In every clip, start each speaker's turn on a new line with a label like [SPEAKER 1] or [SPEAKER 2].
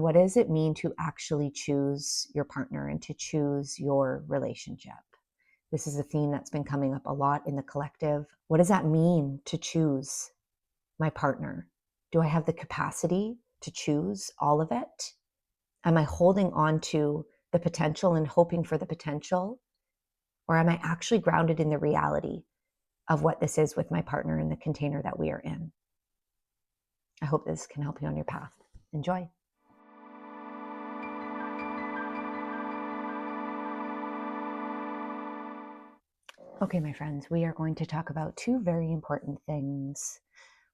[SPEAKER 1] What does it mean to actually choose your partner and to choose your relationship? This is a theme that's been coming up a lot in the collective. What does that mean to choose my partner? Do I have the capacity to choose all of it? Am I holding on to the potential and hoping for the potential? Or am I actually grounded in the reality of what this is with my partner in the container that we are in? I hope this can help you on your path. Enjoy. Okay, my friends, we are going to talk about two very important things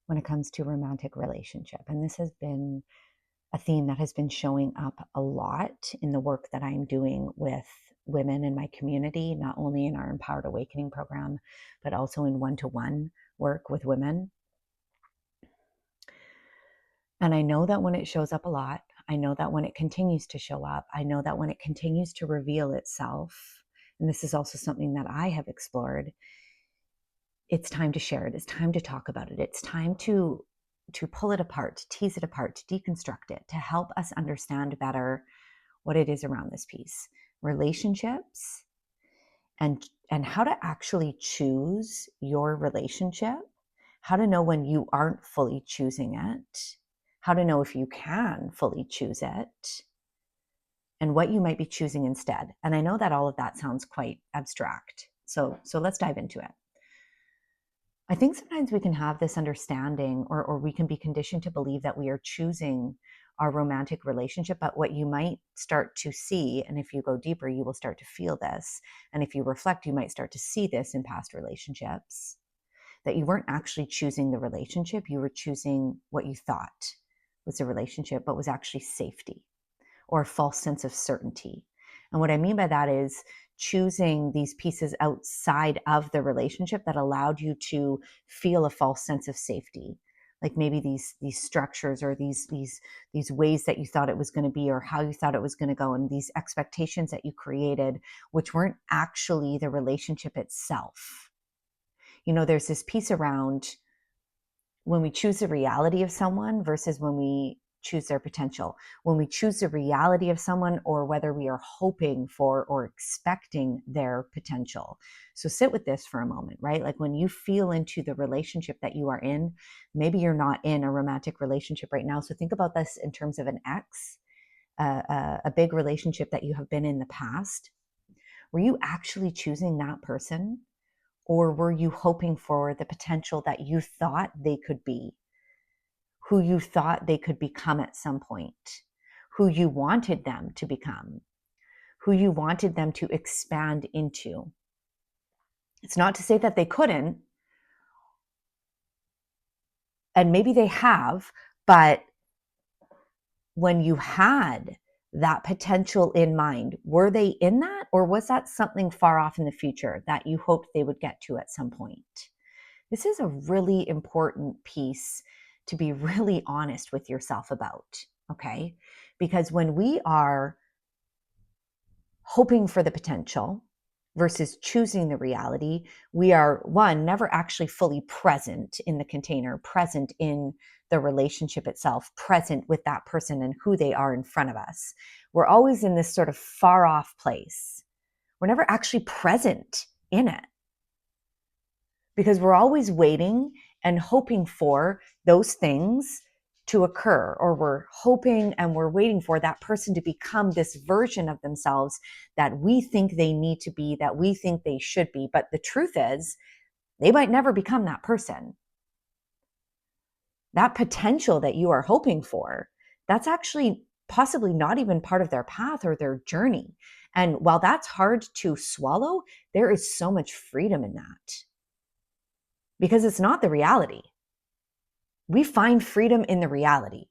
[SPEAKER 1] when it comes to romantic relationship. And this has been a theme that has been showing up a lot in the work that I'm doing with women in my community, not only in our Empowered Awakening program, but also in one-to-one work with women. And I know that when it shows up a lot, I know that when it continues to show up, I know that when it continues to reveal itself, and this is also something that I have explored, it's time to share it. It's time to talk about it. It's time to pull it apart, to tease it apart, to deconstruct it, to help us understand better what it is around this piece. Relationships and how to actually choose your relationship, how to know when you aren't fully choosing it, how to know if you can fully choose it, and what you might be choosing instead. And I know that all of that sounds quite abstract. So let's dive into it. I think sometimes we can have this understanding or we can be conditioned to believe that we are choosing our romantic relationship, but what you might start to see, and if you go deeper, you will start to feel this. And if you reflect, you might start to see this in past relationships, that you weren't actually choosing the relationship, you were choosing what you thought was a relationship, but was actually safety or a false sense of certainty. And what I mean by that is choosing these pieces outside of the relationship that allowed you to feel a false sense of safety. Like maybe these structures or these ways that you thought it was going to be or how you thought it was going to go, and these expectations that you created, which weren't actually the relationship itself. You know, there's this piece around when we choose the reality of someone versus when we choose their potential. When we choose the reality of someone, or whether we are hoping for or expecting their potential. So sit with this for a moment, right? Like when you feel into the relationship that you are in, maybe you're not in a romantic relationship right now. So think about this in terms of an ex, a big relationship that you have been in the past. Were you actually choosing that person? Or were you hoping for the potential that you thought they could be? Who you thought they could become at some point, who you wanted them to become, who you wanted them to expand into. It's not to say that they couldn't, and maybe they have, but when you had that potential in mind, were they in that, or was that something far off in the future that you hoped they would get to at some point? This is a really important piece to be really honest with yourself about, okay? Because when we are hoping for the potential versus choosing the reality, we are, one, never actually fully present in the container, present in the relationship itself, present with that person and who they are in front of us. We're always in this sort of far off place. We're never actually present in it, because we're always waiting and hoping for those things to occur, or we're hoping and we're waiting for that person to become this version of themselves that we think they need to be, that we think they should be. But the truth is, they might never become that person. That potential that you are hoping for, that's actually possibly not even part of their path or their journey. And while that's hard to swallow, there is so much freedom in that, because it's not the reality. We find freedom in the reality.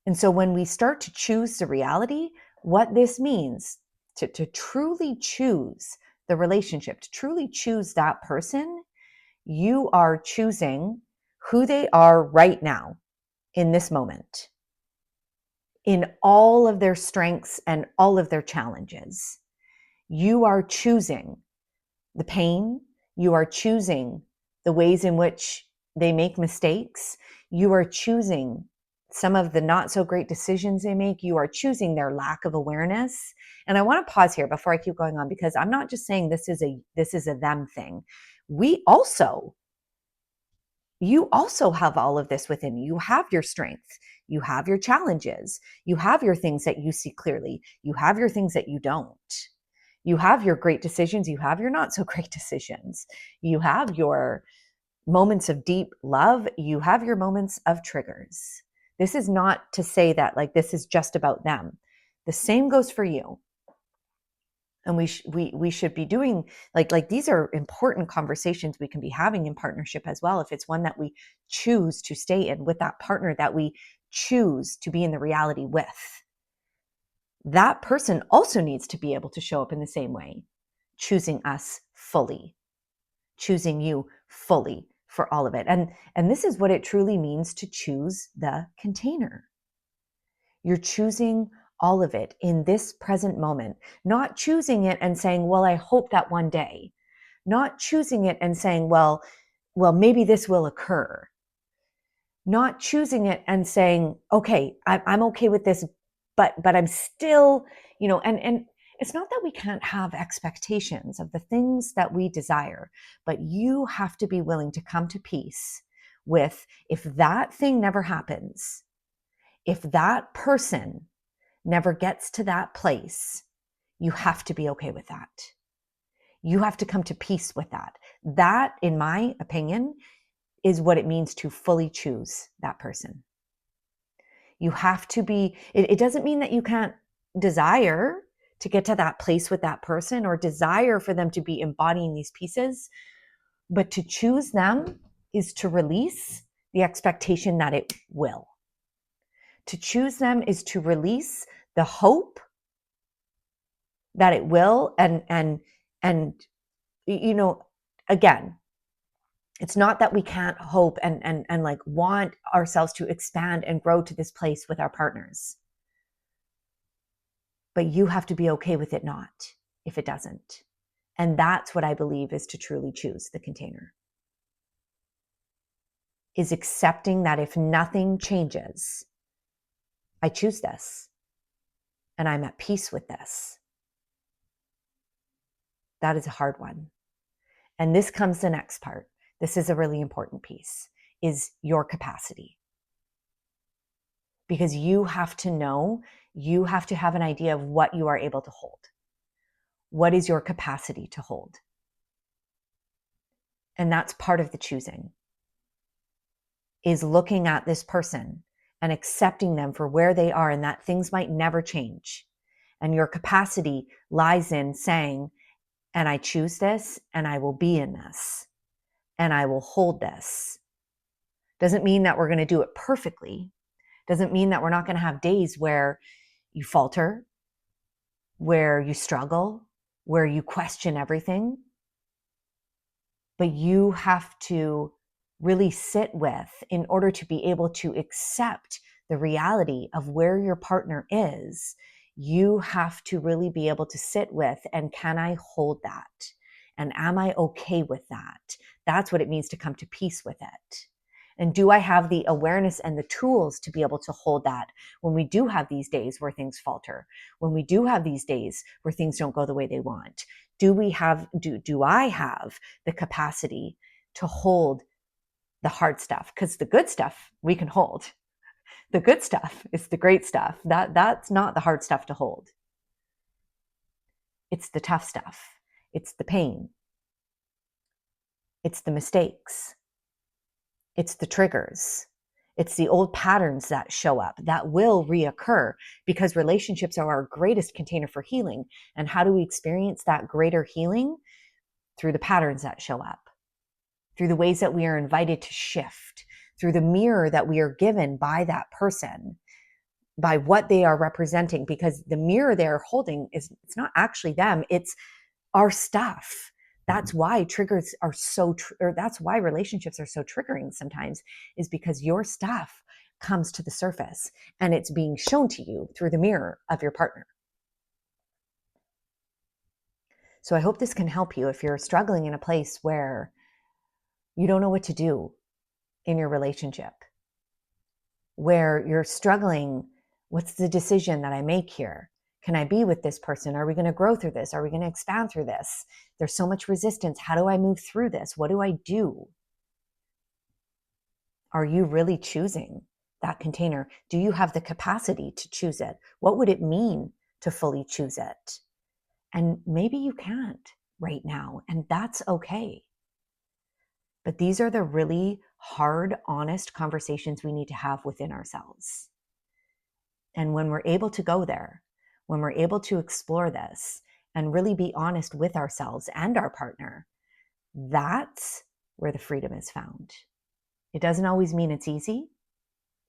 [SPEAKER 1] And so when we start to choose the reality, what this means to truly choose the relationship, to truly choose that person, you are choosing who they are right now in this moment, in all of their strengths and all of their challenges. You are choosing the pain. You are choosing the ways in which they make mistakes. You are choosing some of the not so great decisions they make, you are choosing their lack of awareness. And I want to pause here before I keep going on, because I'm not just saying this is a them thing. You also have all of this within you. You have your strengths, you have your challenges, you have your things that you see clearly, you have your things that you don't. You have your great decisions, you have your not so great decisions, you have your moments of deep love, you have your moments of triggers. This is not to say that like this is just about them. The same goes for you. And we should be doing like these are important conversations we can be having in partnership as well, if it's one that we choose to stay in with that partner that we choose to be in the reality with. That person also needs to be able to show up in the same way, choosing us fully, choosing you fully for all of it. And this is what it truly means to choose the container. You're choosing all of it in this present moment, not choosing it and saying, well, I hope that one day, not choosing it and saying, well, maybe this will occur, not choosing it and saying, okay, I'm okay with this, but I'm still, and it's not that we can't have expectations of the things that we desire, but you have to be willing to come to peace with, if that thing never happens, if that person never gets to that place, you have to be okay with that. You have to come to peace with that. That, in my opinion, is what it means to fully choose that person. You have to be, it doesn't mean that you can't desire to get to that place with that person or desire for them to be embodying these pieces, but to choose them is to release the expectation that it will. To choose them is to release the hope that it will. And again, it's not that we can't hope and like want ourselves to expand and grow to this place with our partners, but you have to be okay with it not, if it doesn't. And that's what I believe is to truly choose the container, is accepting that if nothing changes, I choose this and I'm at peace with this. That is a hard one. And this comes the next part. This is a really important piece, is your capacity. Because you have to know, you have to have an idea of what you are able to hold. What is your capacity to hold? And that's part of the choosing, is looking at this person and accepting them for where they are and that things might never change. And your capacity lies in saying, and I choose this and I will be in this and I will hold this. Doesn't mean that we're going to do it perfectly. Doesn't mean that we're not going to have days where you falter, where you struggle, where you question everything. But you have to really sit with, in order to be able to accept the reality of where your partner is, you have to really be able to sit with, and can I hold that? And am I okay with that? That's what it means to come to peace with it. And do I have the awareness and the tools to be able to hold that when we do have these days where things falter, when we do have these days where things don't go the way they want? Do I have the capacity to hold the hard stuff? Because the good stuff we can hold. The good stuff is the great stuff. That's not the hard stuff to hold. It's the tough stuff. It's the pain. It's the mistakes. It's the triggers. It's the old patterns that show up that will reoccur, because relationships are our greatest container for healing. And how do we experience that greater healing? Through the patterns that show up, through the ways that we are invited to shift, through the mirror that we are given by that person, by what they are representing, because the mirror they're holding it's not actually them, it's our stuff. That's why triggers are or that's why relationships are so triggering sometimes, is because your stuff comes to the surface and it's being shown to you through the mirror of your partner. So I hope this can help you if you're struggling in a place where you don't know what to do in your relationship, where you're struggling. What's the decision that I make here? Can I be with this person? Are we going to grow through this? Are we going to expand through this? There's so much resistance. How do I move through this? What do I do? Are you really choosing that container? Do you have the capacity to choose it? What would it mean to fully choose it? And maybe you can't right now, and that's okay. But these are the really hard, honest conversations we need to have within ourselves. And when we're able to go there, when we're able to explore this and really be honest with ourselves and our partner, that's where the freedom is found. It doesn't always mean it's easy.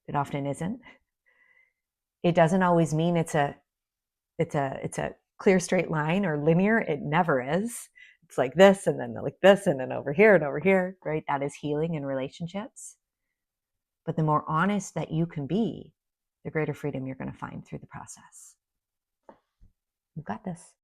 [SPEAKER 1] It often isn't. It doesn't always mean it's a clear straight line or linear. It never is. It's like this and then like this and then over here, right? That is healing in relationships. But the more honest that you can be, the greater freedom you're going to find through the process. You've got this.